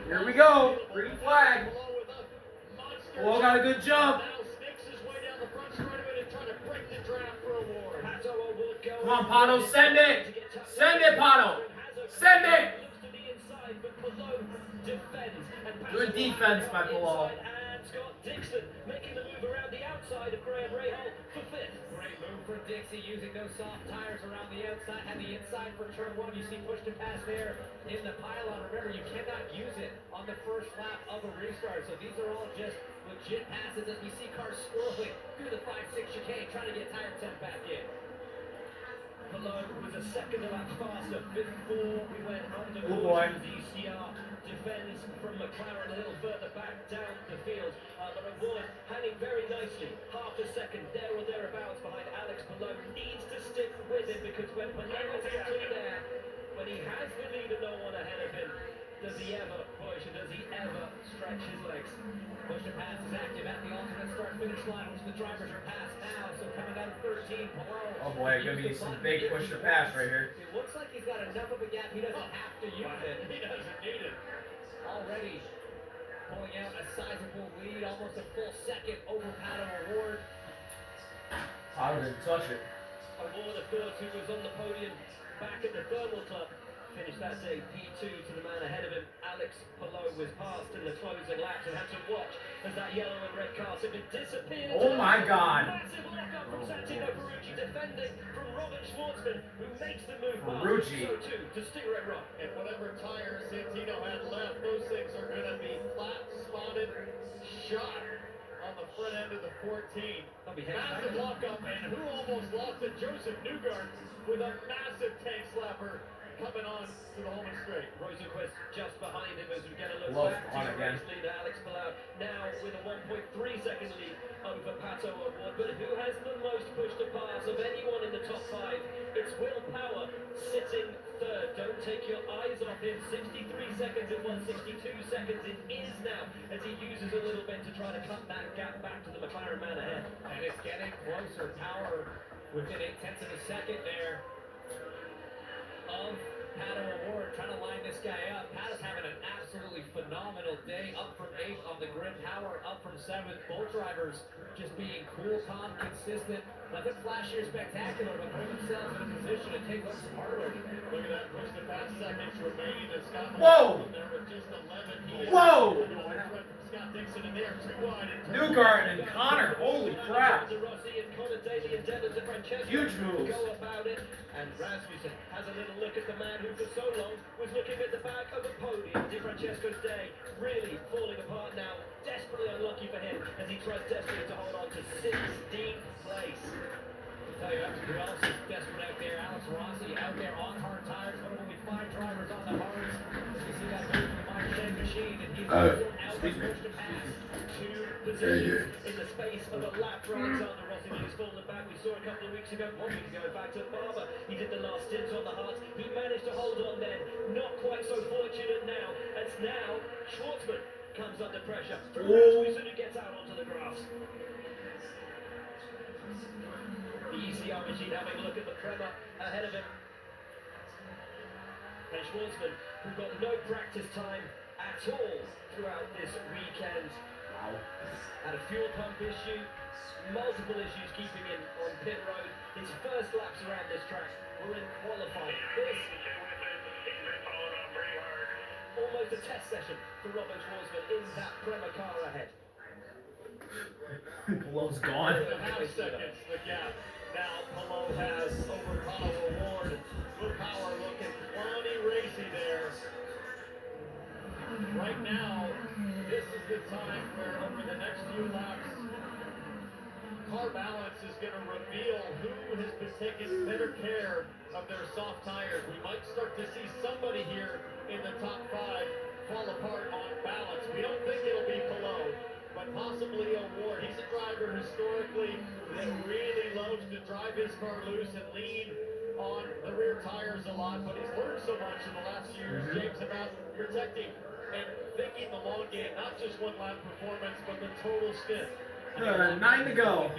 Here we go. Green flag. Palou got a good jump. Come on, Palou, send it. Send it, Palou. Send it. Good defense by Palou. Making the move around the outside of Graham Rahal for fifth. Great move from Dixie, using those soft tires around the outside. Had the inside for turn one. You see push to pass there in the pylon. Remember, you cannot use it on the first lap of a restart. So these are all just legit passes as we see cars swirling through the 5-6 chicane, trying to get tire temp back in. Palou was a second lap faster before we went under the ECR. Defends from McLaren a little further back down the field. But Award hanging very nicely, half a second there or thereabouts behind Alex Palou. Needs to stick with him because when Palou is actually there, when he has the lead and no one ahead of him, does he ever push and does he ever stretch his legs? Push to pass is active at the alternate start finish line, which the drivers are past now. So coming out of 13, Palou. Oh boy, gonna be some big push to pass right here. It looks like he's got enough of a gap. He doesn't have to use it. He doesn't need it. Already pulling out a sizable lead, almost a full second over Palou Award. Palou didn't touch it. Award, of course, who was on the podium back at the Thermal Club, finished that day P2 to the man ahead of him. Alex Palou was passed in the closing laps and had to watch as that yellow and red car simply disappeared. Oh my God. Massive lockup from Santino Ferrucci, defending from Robert Schwartzman, who makes the move Ferrucci. so too to Stingray Rock. And whatever tires Santino had left, those things are going to be flat spotted, shot on the front end of the 14. Massive lockup, and who almost lost it? Joseph Newgarden with a massive tank slapper coming on to the home and straight. Rosenquist just behind him as we get a look Love back on to the again. race leader Alex Palou, now with a 1.3 second lead over Pato Award. But who has the most push to pass of anyone in the top five? It's Will Power sitting third. Don't take your eyes off him. 63 seconds in 162 seconds it is now as he uses a little bit to try to cut that gap back to the McLaren man ahead. And it's getting closer. Power within 0.8 of a second there of Palou Award, trying to line this guy up. Pat is having an absolutely phenomenal day, up from 8th on the grid. Power up from 7th. Both drivers just being cool, calm, consistent. Nothing flashy or spectacular, but put themselves in a position to take up some hard work. Look at that push to pass seconds remaining. It's got Whoa! there with just 11. Whoa! Scott Dixon in there, too wide. Newgarden and Connor, holy crap. Huge moves. Go about it, and Rasmussen has a little look at the man who for so long was looking at the back of the podium. Di Francesco's day really falling apart now. Desperately unlucky for him as he tries desperately to hold on to 16th place. I'll tell you who else is desperate out there. Alex Rossi out there on hard tires. One of only 5 drivers on the hards. You see that move from the Marchand machine, and he's out the push to pass to position in the space of a lap for Alexander Rossi. He's fallen back. We saw a couple of weeks ago, 1 week ago, in fact, at Barber. He did the last stint on the hards. He managed to hold on then. Not quite so fortunate now. As now, Schwartzman comes under pressure. Rasmussen who gets out onto the grass. The ECR machine having a look at the Prema ahead of him. And Schwartzman, who got no practice time at all throughout this weekend. Had a fuel pump issue, multiple issues keeping him on pit road. His first laps around this track were in qualifying. This almost a test session for Robert Schwartzman in that Prema car ahead. Palou's gone. 2.5 seconds the gap. Now Palou has over Palou Award. Will Power looking plenty racy there. Right now, this is the time where over the next few laps, car balance is going to reveal who has been taking better care of their soft tires. We might start to see somebody here in the top 5 fall apart on balance. We don't think it'll be Palou, but possibly Award. He's a driver historically that really loves to drive his car loose and lean on the rear tires a lot, but he's learned so much in the last few years, James, about protecting and thinking the long game, not just one lap performance, but the total stint. 9 to go.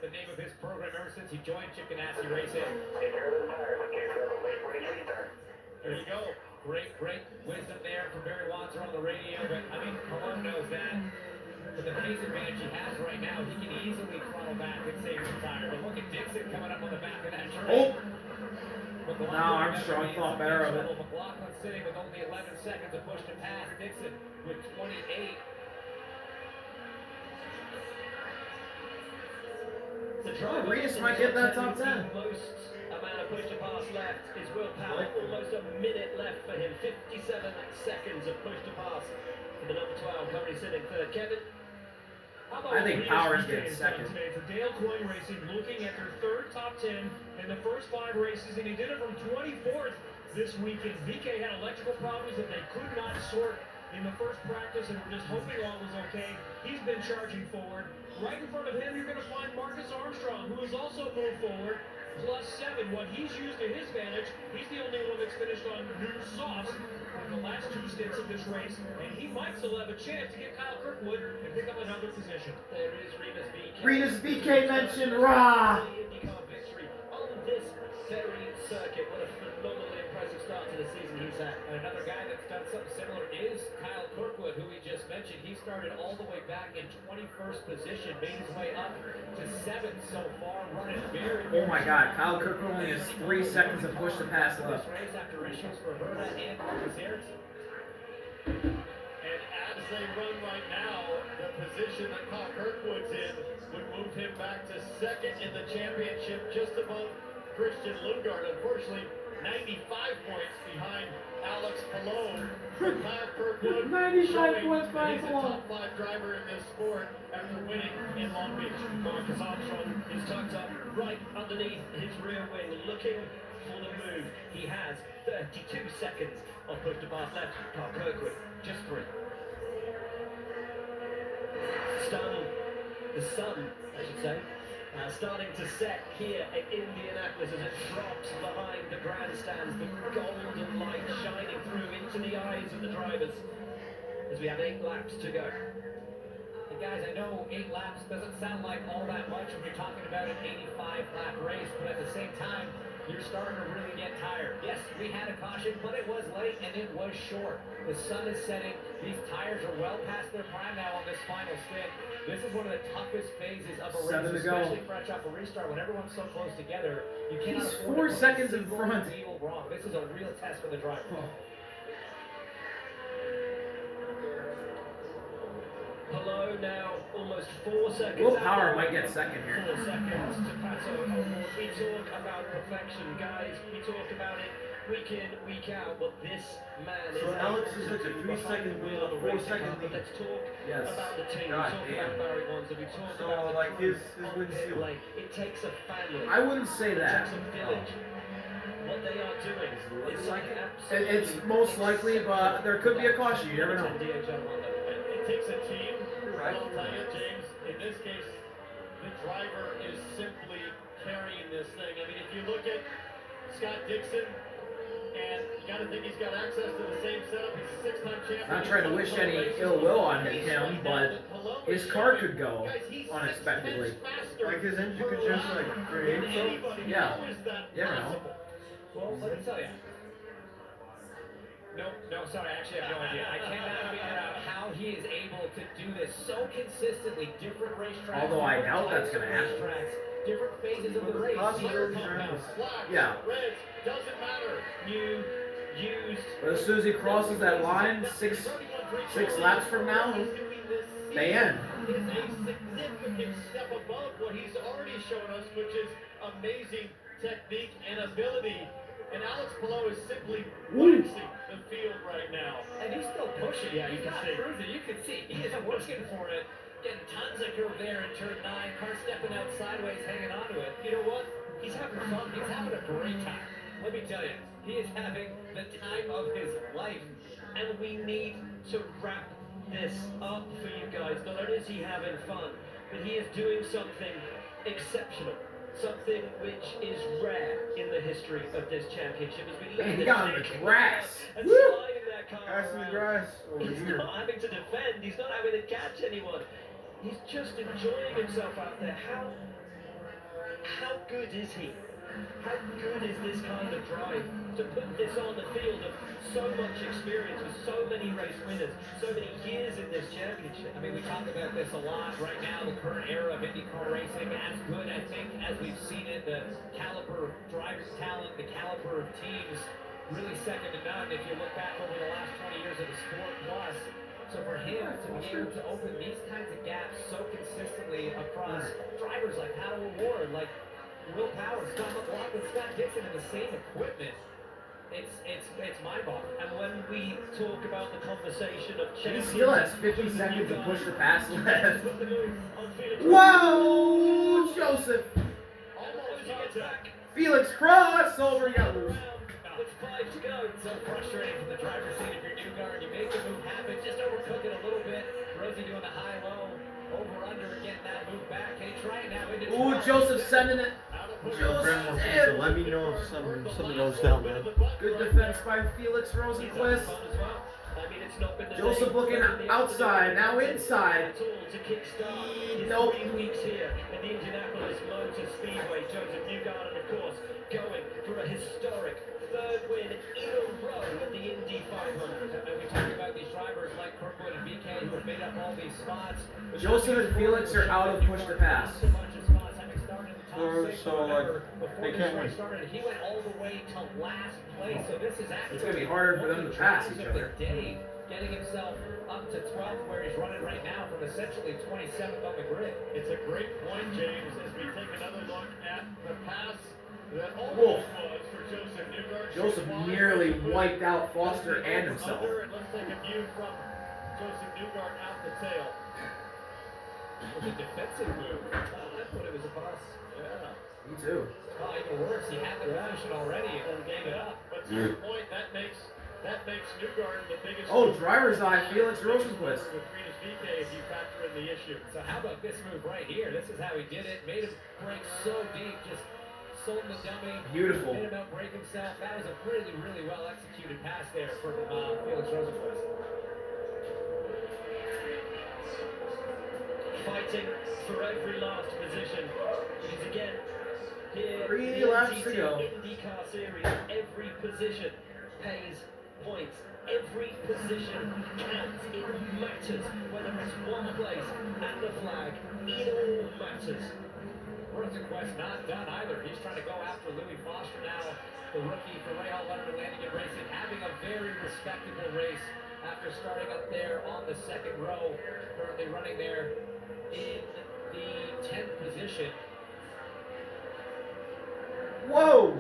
The name of his program ever since he joined Chip Ganassi Racing. There you go. Great wisdom there from Barry Watson on the radio, but I mean, Palou knows that. But the pace advantage he has right now, he can easily throttle back and save his tire. But look at Dixon coming up on the back of that train. No, Armstrong thought better of it. McLaughlin sitting with only 11 seconds to push to pass. Dixon with 28. Reedus might get that top 10. Most amount of push to pass left is Will Palou. Almost a minute left for him. 57 seconds of push to pass for the number 12. Currently sitting third. Kevin? I think Power's getting second. Today for Dale Coyne Racing, looking at their third top 10 in the first 5 races, and he did it from 24th this weekend. VK had electrical problems that they could not sort in the first practice, and were just hoping all was okay. He's been charging forward. Right in front of him, you're going to find Marcus Armstrong, who has also moved forward. +7. What he's used to his advantage, he's the only one that's finished on new softs in the last 2 stints of this race, and he might still have a chance to get Kyle Kirkwood and pick up another position. There is Remus VK. Reedus VK mentioned, rah! IndyCar victory on this very circuit. What a phenomenally impressive start to the season he's had. And another guy that's done something similar is Kyle Kirkwood, who we just mentioned. He started all the way back in 21st position, made his way up to 7th so far, running very, Oh my God, Kyle Kirkwood only has 3 seconds to push to pass left. this race after issues for Herta and Marcus Ericsson. And as they run right now, the position that Kyle Kirkwood's in would move him back to second in the championship, just above Christian Lundgaard. Unfortunately, 95 points behind Alex Palou. Kyle Kirkwood 95 showing points that behind he's a Palou. top 5 driver in this sport after winning in Long Beach. Marcus Armstrong is tucked up right underneath his rear wing, looking for the move. He has 32 seconds on push to pass left. Kyle Kirkwood, just 3. The sun, I should say, starting to set here at Indianapolis as it drops behind the grandstands, the golden light shining through into the eyes of the drivers as we have 8 laps to go. And guys, I know 8 laps doesn't sound like all that much when you're talking about an 85-lap race, but at the same time, you're starting to really get tired. Yes, we had a caution, but it was late and it was short. The sun is setting. These tires are well past their prime now on this final stint. This is one of the toughest phases of a race, especially fresh off a restart. When everyone's so close together, you cannot He's afford 4 to put seconds a in single front. wheel wrong. This is a real test for the driver. Palou now almost 4 seconds. Will Power might get second here. 4 seconds to Pato. We talk about perfection, guys. We talk about it week in, week out. But this man So is Alex is like a 3-second wheel, a 4-second But lead. let's talk Yes. about the team. God We talk damn. about Barry Bonds, and we talk So, about the like, crew his on win pit seal. lane. It takes a family. I wouldn't say It that. takes a village. What they are doing is something It's most likely, but there could be a caution. You never know. It takes a team. Right. I'll tell you, James, in this case, the driver is simply carrying this thing. I mean, if you look at Scott Dixon, and you got to think he's got access to the same setup. He's a 6-time champion. Not trying to wish any ill will on him, but his car could go unexpectedly. Like his engine could just like create something. Yeah. You never know. Well, let me tell you. No, sorry, I actually have no idea. I cannot figure out how he is able to do this so consistently. Different racetracks. Although I doubt different that's gonna types of happen. racetracks, different phases of the Well, race. the possibilities are Compounds. endless. Blacks, Yeah. reds, doesn't matter. New, used. But as soon as he crosses that line, six laps from now, they end. Is a significant step above what he's already shown us, which is amazing technique and ability. And Alex Palou is simply waxing the field right now. And he's still pushing. Yeah, he's you can not see. cruising. You can see he is working for it. Getting tons of grip there in turn 9. Car stepping out sideways, hanging onto it. You know what? He's having fun. He's having a great time. Let me tell you, he is having the time of his life. And we need to wrap this up for you guys. Not only is he having fun, but he is doing something exceptional. Something which is rare in the history of this championship. As we Man, he got on the grass. and Woo! sliding that car Grass in the around. grass over He's here. not having to defend. He's not having to catch anyone. He's just enjoying himself out there. How good is he? How good is this kind of drive to put this on the field of so much experience with so many race winners, so many years in this championship? I mean, we talk about this a lot right now, the current era of IndyCar racing, as good, I think, as we've seen it, the caliber of drivers' talent, the caliber of teams, really second to none if you look back over the last 20 years of the sport plus. So for him to be able to open these kinds of gaps so consistently across drivers like Palou, like Will Power, Scott McLaughlin, Scott Dixon in the same equipment, it's mind-boggling. And when we talk about the conversation of He champions, still has 50 seconds to push the pass left. Whoa! Whoa! Joseph! Almost contact. Felix crossover, you got loose. With 5 to go. So frustrating from the driver's seat if you're new guard. You make the move happen, just overcook it a little bit. Rosie doing the high-low, over-under, getting that move back. Can he try it now? Ooh, Joseph sending it. Joseph, So let me know if something goes down, man. good defense by Felix Rosenquist. Joseph looking outside, now inside. Nope. Weeks here in the Indianapolis Motor Speedway. Joseph Newgarden, of course, going for a historic third win in a row at the Indy 500. And we talk about these drivers like Kirkwood and BK who have made up all these spots. Joseph and Felix are out of push to pass. So, like, they can't win. He went all the way to last place, so this is actually It's going to be harder for them to pass each other. Dave getting himself up to 12th where he's running right now from essentially 27th on the grid. It's a great point, James, as we take another look at the pass that Whoa. almost was for Joseph Newgarden. Joseph nearly wiped out Foster and himself. And let's take a view from Joseph Newgarden out the tail. It was a defensive move. I thought it was a bus. Yeah. Me too. Oh, even worse, he had the position already and gave it up. But to your point, that makes Newgarden the biggest. Oh, driver's eye, Felix Rosenquist. With Renus VK if you factor in the issue. So how about this move right here? This is how he did it. Made him break so deep, just sold the dummy. Beautiful. Made him out break himself. That was a really, really well executed pass there from Felix Rosenquist. Fighting for every last position. Because again, here 3 the laps to NTT go. IndyCar Series, every position pays points. Every position counts. It matters whether it's one place at the flag. It all matters. Rosenquist not done either. He's trying to go after Louis Foster now, the rookie for Rahal Letterman Landing Racing, having a very respectable race after starting up there on the second row. Currently running there in the 10th position. Whoa!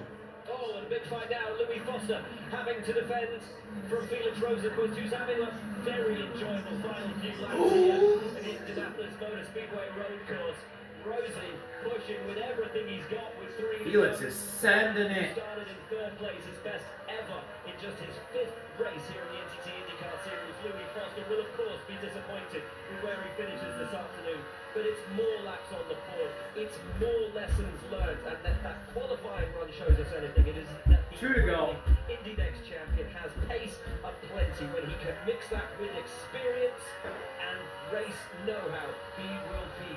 Oh, and a big fight now. Louis Foster having to defend from Felix Rosenquist, who's having a very enjoyable final few laps here at the Indianapolis Motor Speedway road course. Rosie pushing with everything he's got with 3. Felix is sending it. Started in 3rd place, his best ever in just his 5th race here in the NTT IndyCar Series. Louis Foster will of course be disappointed with where he finishes this afternoon, but it's more laps on the board, it's more lessons learned, and that qualifying run shows us anything. It is that the 2 to go. Indy Next champion has pace aplenty. When he can mix that with experience and race know-how, he will be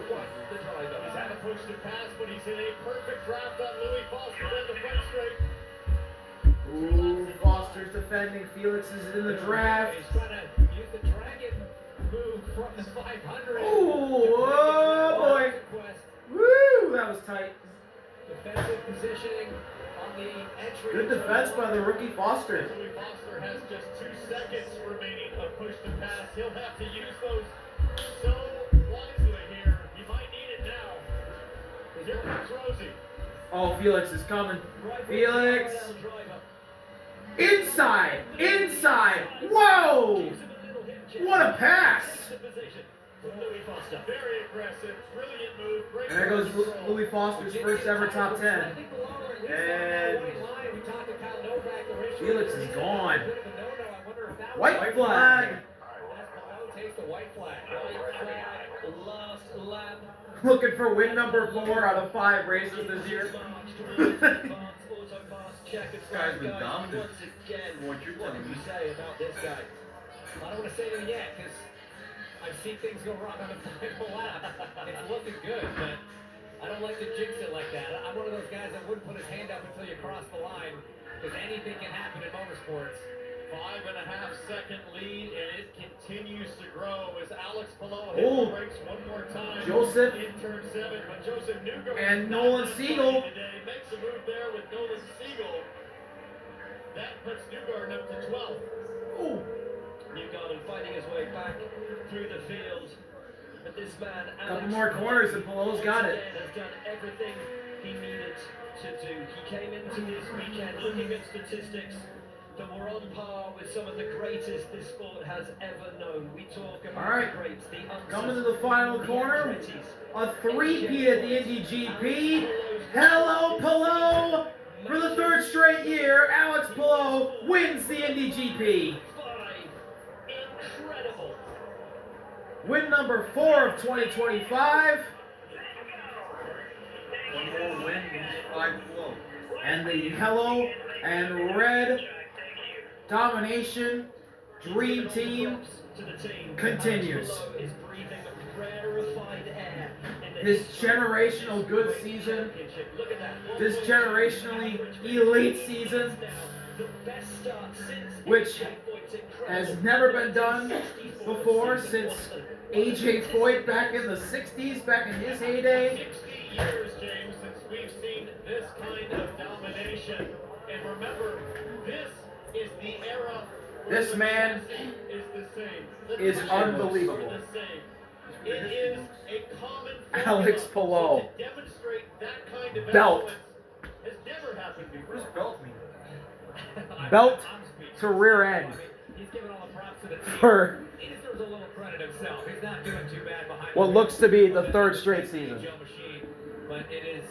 quite the driver. He's had a push to pass, but he's in a perfect draft on Louis Foster down the front straight. Ooh, Foster's defending. Felix is in the draft. He's trying to use the dragon move from the 500. Ooh, oh boy. Woo, that was tight. Defensive positioning on the entry. Good defense by the rookie Foster. Louis Foster has just 2 seconds remaining of push to pass. He'll have to use those so wisely here. He might need it now. Here comes Rosie. Oh, Felix is coming. Felix. Inside. Inside. Whoa. What a pass. Louis Foster, very aggressive, brilliant move. Great And there goes control. Louis Foster's first ever top 10. And Felix is gone. White flag. Takes the white flag. Last lap. Looking for win number 4 out of 5 races this year. This guy's been dominant. Once again, What you're what telling do me. you say about this guy? I don't want to say it yet because I've seen things go wrong on the final lap. It's looking good, but I don't like to jinx it like that. I'm one of those guys that wouldn't put his hand up until you cross the line, because anything can happen in motorsports. 5.5-second lead, and it continues to grow as Alex Palou hits Oh. the brakes one more time. Joseph. In turn 7, but Joseph Newgarden And not Nolan done Siegel. fighting today. Makes a move there with Nolan Siegel. That puts Newgarden up to 12th. Ooh. Newgarden fighting his way back through the field. But this man, Couple more corners and Palou's got it. has done everything he needed to do. He came into this weekend looking at statistics that were on par with some of the greatest this sport has ever known. We talk about All right. the greats, the unsung, Coming to the final the corner. Andretti's. A three-peat at the Indy GP. Hello, Palou! For the third straight year, Alex Palou wins the Indy GP. Incredible. Win number 4 of 2025. One more win, 5 below. And the yellow and red domination dream team continues. This generational good season, this generationally elite season, which has never been done before since AJ Foyt back in the 60s, back in his heyday. 60 years, James, since we've seen this kind of domination. And remember, this is the era where This the man chassis is the same. The is tires unbelievable. are the same. It is a common Alex formula. Palou. So to demonstrate that kind of Belt. excellence has never happened before. What does belt mean? Belt to rear end He's giving all the props to the team. for He deserves a little credit himself. He's not doing too bad behind what the looks to be the wheel. third straight season. Machine, but it is